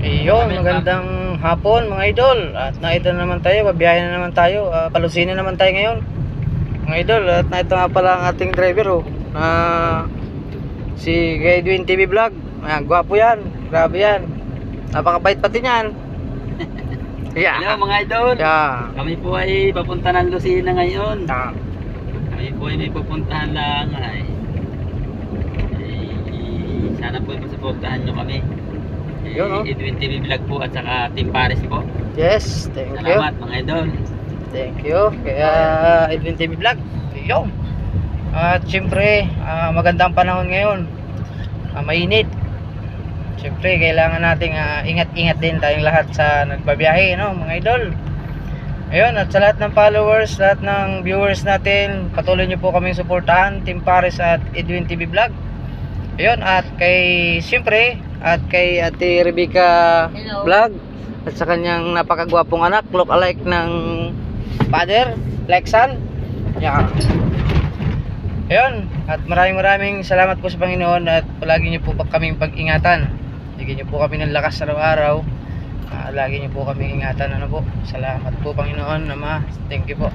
Iyon, magandang hapon mga idol. At naito na naman tayo, babiyahe na naman tayo. Palusina naman tayo ngayon mga idol. At naito nga pala ang ating driver na si Edwin TV Vlog. Gwapo yan, grabe yan. Napakabait pati niyan. Yeah. Hello mga idol. Yeah. Kami po ay papunta ng Lucena ngayon. Yeah. Kami po ay may pupuntahan lang ay sana po masuportahan nyo kami. Yun, no? Edwin TV Vlog po at saka Team Paris po. Yes, thank you. Salamat mga idol. Thank you. Kaya Edwin TV Vlog. Yo. At syempre, magandang panahon ngayon. Mainit. Syempre, kailangan nating ingat-ingat din tayong lahat sa nagbabiyahe, no, mga idol. Ayun, at sa lahat ng followers, lahat ng viewers natin, patuloy niyo po kaming suportahan, Team Paris at Edwin TV Vlog. Ayun, at kay syempre, at kay Ate Rebecca Vlog at sa kanyang napakagwapong anak, look alike ng father, like son. Yeah. Ayun, at maraming salamat po sa Panginoon at palagi niyo po kaming pag-ingatan. Bigyan niyo po kami ng lakas araw-araw. Lagi niyo po kaming ingatan, ano po. Salamat po Panginoon, Ama. Thank you po.